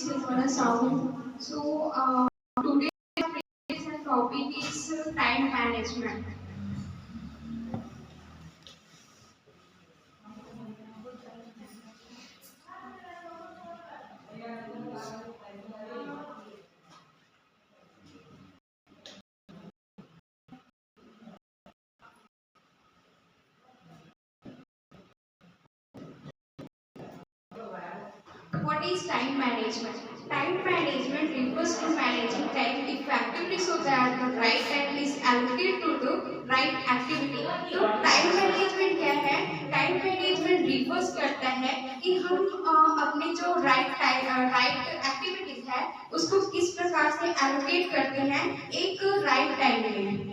is Vimola Sahu. Today's topic is time management. What is time management? Time management refers to managing time effectively so that the right time is allocated to the right activity. तो time management क्या है? Time management refers करता है कि हम अपने जो right activities है उसको किस प्रकार से allocate करते हैं एक right time में.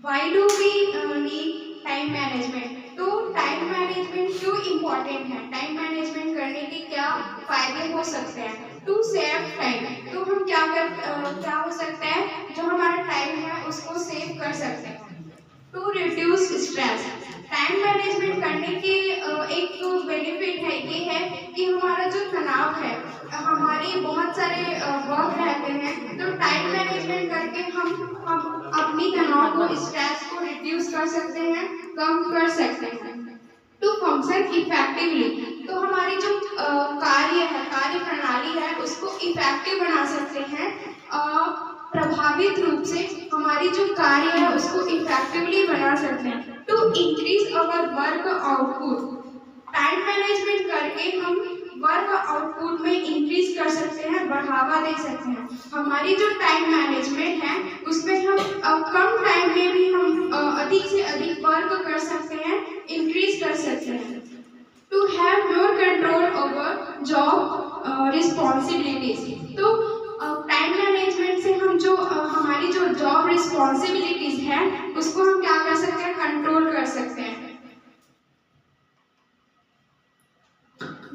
Why do we need time management? तो टाइम मैनेजमेंट क्यों इम्पोर्टेंट है? टाइम मैनेजमेंट करने के क्या फायदे हो सकते हैं? टू सेव टाइम, तो हम क्या हो सकता है जो हमारा टाइम है उसको सेव कर सकते हैं. To reduce stress, time management करने के एक बेनिफिट है ये है कि हमारा जो तनाव है, हमारे बहुत सारे वर्क रहते हैं तो टाइम मैनेजमेंट करके हम अपनी तनाव को स्ट्रेस को रिड्यूस कर सकते हैं, कम कर सकते हैं. टू फंक्शन इफेक्टिवली, तो हमारी जो कार्य प्रणाली है उसको इफेक्टिव बना सकते हैं. प्रभावित रूप से हमारी जो कार्य है उसको इफेक्टिवली बना सकते हैं. To increase our work output, time management करके हम वर्क आउटपुट में इंक्रीज कर सकते हैं, बढ़ावा दे सकते हैं. हमारी जो टाइम मैनेजमेंट है उसमें हम कम टाइम में भी हम अधिक से अधिक वर्क कर सकते हैं, इंक्रीज कर सकते हैं. To have more control over job responsibilities, तो टाइम मैनेजमेंट से हम जो हमारी जो जॉब रिस्पॉन्सिबिलिटीज है उसको हम क्या कर सकते हैं, कंट्रोल कर सकते हैं.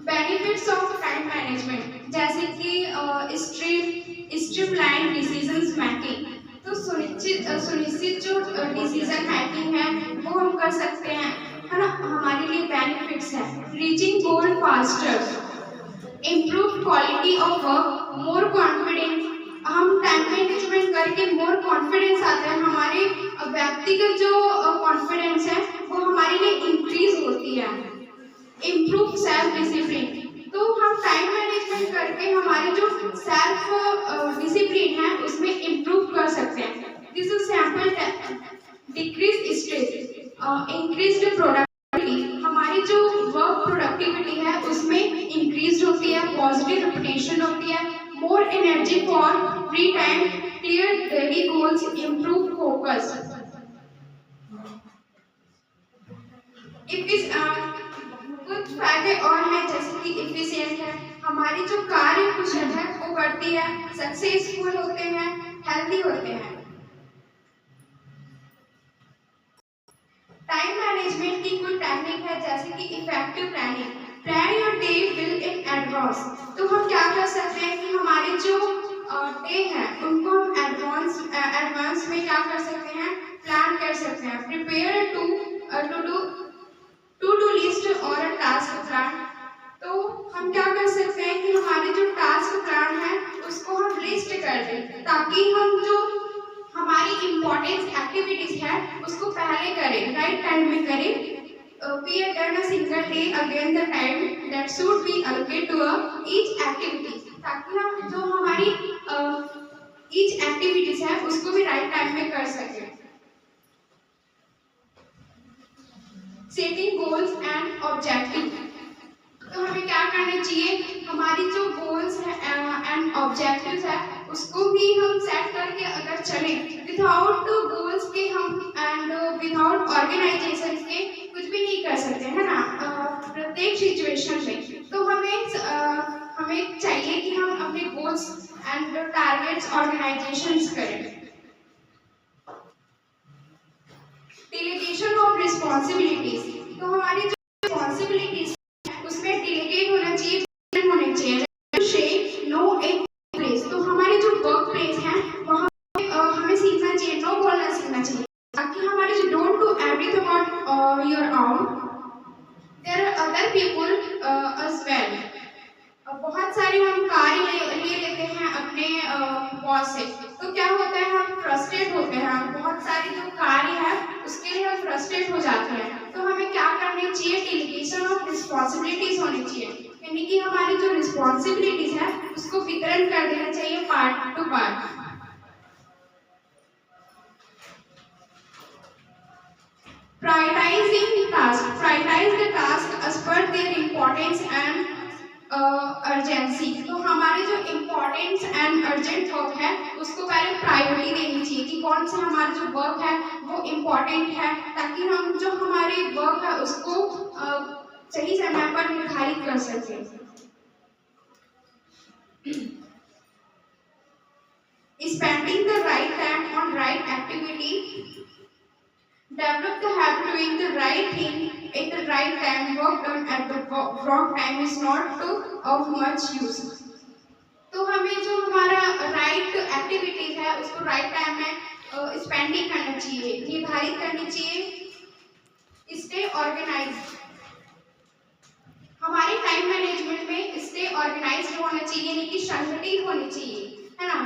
बेनिफिट्स ऑफ टाइम मैनेजमेंट जैसे कि स्ट्रीमलाइन डिसीजंस मेकिंग, तो सुनिश्चित जो डिसीजन मेकिंग है वो हम कर सकते हैं, है ना. हमारे लिए बेनिफिट्स है. Reaching goal faster, improve quality of work, more confidence, हम टाइम मैनेजमेंट करके मोर कॉन्फिडेंस आता है. हमारे व्यक्तिगत जो कॉन्फिडेंस है वो हमारे लिए इंक्रीज होती है. इम्प्रूव सेल्फ डिसिप्लिन, तो हम टाइम मैनेजमेंट करके हमारी जो सेल्फ डिसिप्लिन है उसमें इम्प्रूव कर सकते हैं. This is sample. Decrease stress, increased productivity, हमारी जो वर्क प्रोडक्टिविटी है उसमें इंक्रीज होती है, पॉजिटिव रिपीटेशन होती है. More energy for free time, clear daily goals, improve focus. कुछ फायदे और हैं जैसे कि इफिशिएंट है, हमारी जो कार्य कुशल है वो बढ़ती है, सक्सेसफुल होते हैं, हेल्दी होते हैं. टाइम मैनेजमेंट की कुछ टेक्निक है जैसे कि effective planning, plan your day will in advance, तो हम क्या कर सकते हैं कि हमारे जो डे है उनको हम एडवांस में क्या कर सकते हैं, प्लान कर सकते हैं. प्रिपेयर टू डू लिस्ट और टास्क प्लान, तो हम क्या कर सकते हैं कि हमारे जो टास्क प्लान है उसको हम लिस्ट कर दें ताकि हम जो हमारी इम्पोर्टेंट एक्टिविटीज है उसको पहले करें, राइट टाइम में करें. We have done a single day again the time that should be allocated to each activity, ताकि हम जो हमारी each activities है उसको भी राइट टाइम में कर सकें. सेटिंग गोल्स एंड ऑब्जेक्टिव, तो हमें क्या करना चाहिए, हमारी जो गोल्स है एंड ऑब्जेक्टिव्स है उसको भी हम सेट करके अगर चलें, विदाउट गोल्स के हम एंड विदाउट ऑर्गेनाइजेशन के कुछ भी नहीं कर सकते, है ना. प्रत्येक सिचुएशन में तो हमें चाहिए कि हम अपने गोल्स एंड टारगेट्स ऑर्गेनाइजेशंस करें. डेलीगेशन ऑफ रिस्पॉन्सिबिलिटीज, तो हमारी जो रिस्पॉन्सिबिलिटीज है उसमें डेलीगेट होना चाहिए, होने चाहिए. नो एक प्लेस, तो हमारी जो वर्क प्लेस है वहाँ हमें सीखना चाहिए, नो बोलना सीखना चाहिए ताकि हमारे जो don't do everything your own, there are other people as well. बहुत सारे हम कार्य ले लेते हैं अपने बॉस से, तो क्या होता है हम फ्रस्ट्रेट होते हैं, हम बहुत सारे जो कार्य है उसके लिए हम फ्रस्ट्रेट हो जाते हैं। तो हमें क्या करनी चाहिए, डेलीगेशन ऑफ रिस्पॉन्सिबिलिटीज होनी चाहिए, यानी कि हमारी जो रिस्पॉन्सिबिलिटीज है उसको वितरण कर देना चाहिए part two part. Prioritize the task as per their importance and urgency. तो हमारे जो इम्पोर्टेंस एंड अर्जेंट वर्क है उसको पहले प्रायोरिटी देनी चाहिए कि कौन सा हमारा जो वर्क है वो इम्पोर्टेंट है, ताकि हम जो हमारे वर्क है उसको सही समय पर निर्धारित कर सकें। Spending the right time on right activity, develop the habit of doing the right thing at the right time. Work done at the wrong time is not of much use. तो हमें जो हमारा राइट एक्टिविटीज है उसको right time में spending करना चाहिए, निर्धारित करनी चाहिए। स्टे ऑर्गेनाइज, हमारे टाइम मैनेजमेंट में स्टे ऑर्गेनाइज होना चाहिए, यानी कि संगठित होनी चाहिए, है ना।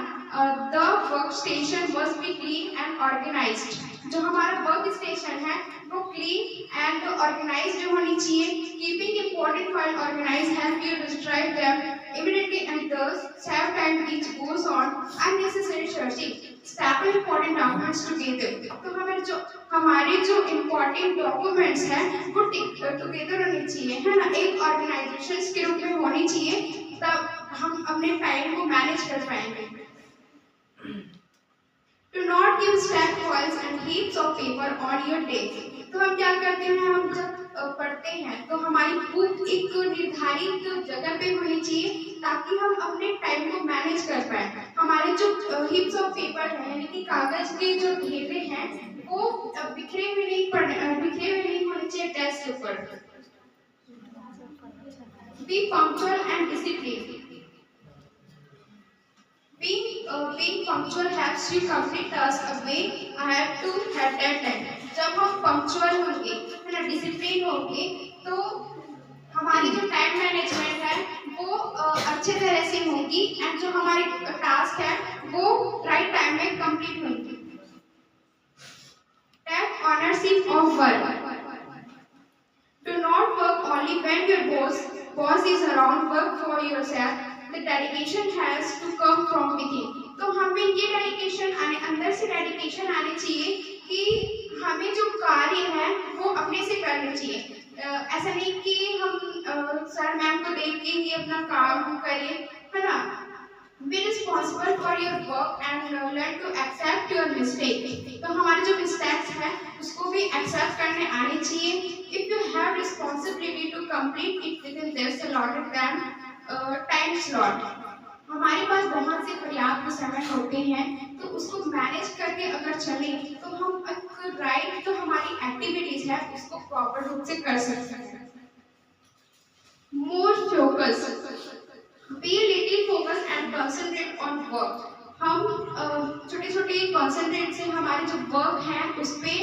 The work station must be clean and organized, जो हमारा वर्क स्टेशन है वो क्लीन एंड ऑर्गेनाइज्ड होनी चाहिए। Keeping important file organize help you distribute them immediately and thus save time which goes on unnecessary searching. Staple important documents together, तो हमारे जो important documents हैं वो together होनी चाहिए, है ना, एक organizations के रूप में होनी चाहिए, तब हम अपने टाइम को मैनेज कर पाएंगे। To not give stacked files and heaps of paper on your desk, तो हम क्या करते हैं, हम जब पढ़ते हैं तो हमारी बुक एक निर्धारित जगह पे होनी चाहिए ताकि हम अपने टाइम को मैनेज कर पाए। हमारे जो हिप्स ऑफ पेपर है यानी कि कागज के जो ढेरे हैं वो बिखरे हुए नहीं होने चाहिए डेस्क पर। Be punctual and disciplined. Being punctual helps you complete tasks away ahead to at deadline. जब हम पंक्चुअल होंगे, है ना, डिसिप्लिन होंगे, तो हमारी जो टाइम मैनेजमेंट है वो अच्छे तरह से होगी एंड जो हमारी टास्क है वो राइट टाइम में कंप्लीट होंगी। Take ownership of work, do not work only when your boss is around, work for yourself, the dedication has to come from within. तो हमें ये डेडिकेशन अंदर से डेडिकेशन आनी चाहिए कि हमें जो कार्य है वो अपने से करने चाहिए। ऐसा नहीं कि हम सर मैम को देख के ही अपना काम करें, है ना। Be responsible for your work and learn to accept your mistake. तो हमारे जो mistakes हैं उसको भी accept करने आनी चाहिए। If you have responsibility to complete it within this allotted time slot, हमारे पास बहुत से पर्याप्त समय होते हैं तो उसको मैनेज करके अगर चले तो हम एक राइट जो हमारी एक्टिविटीज है उसको प्रॉपर रूप से कर सकते हैं। More focus, be little focus and concentrate on work. हम छोटे छोटे कंसंट्रेट से हमारे जो वर्क है उस पर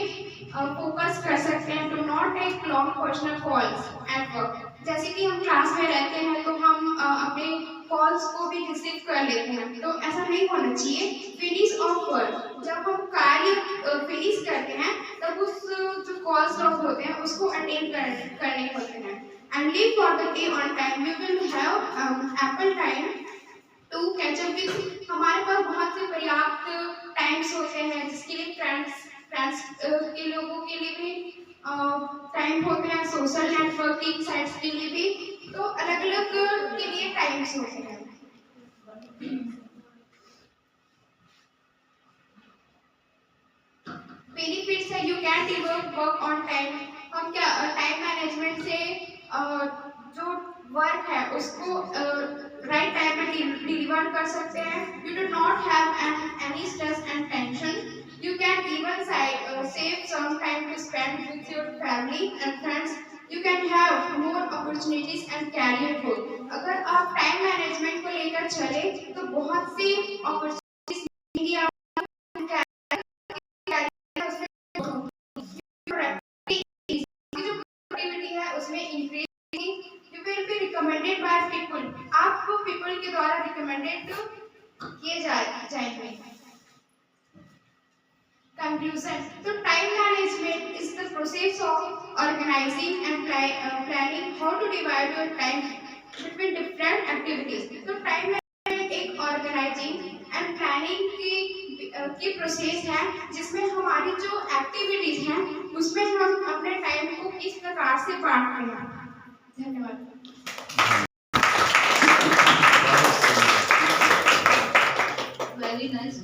फोकस कर सकते हैं। Do not take long personal calls at work, जैसे कि हम क्लास में रहते हैं तो हम अपने कॉल्स को भी रिसीव कर लेते हैं, तो ऐसा नहीं होना चाहिए। फिनिश ऑफ वर्क, जब हम कार्य फिनिश करते हैं तब उस जो कॉल्स लॉग होते हैं उसको अटेंड करने होते हैं। And leave for the day on time, you will have ample time to catch up with. हमारे पास बहुत से पर्याप्त टाइम्स होते हैं जिसके लिए फ्रेंड्स के लोगों के लिए भी टाइम होते हैं, सोशल नेटवर्किंग साइट्स के लिए भी, तो अलग अलग के लिए टाइम्स होते हैं। बेनिफिट्स है, you can deliver work on time. हम क्या टाइम मैनेजमेंट से जो वर्क है उसको राइट टाइम में डिलीवर कर सकते हैं। You do not have any stress and tension. You can even save some time to spend with your family and friends. You can have more opportunities and career growth. अगर आप time management को लेकर चले तो बहुत सी opportunities मिलेंगी आपको, उसमें increase, you will be recommended by people, आपको पीपल के द्वारा रिकमेंडेड किए जाएंगे। कंक्लूजन, तो time management is the process of organizing and planning how to divide your time between different activities. तो टाइम मैनेजमेंट एक ऑर्गेनाइजिंग एंड प्लानिंग की process है जिसमें हमारी जो एक्टिविटीज हैं उसमें हम अपने टाइम को किस प्रकार से बांटते हैं। धन्यवाद। Very nice.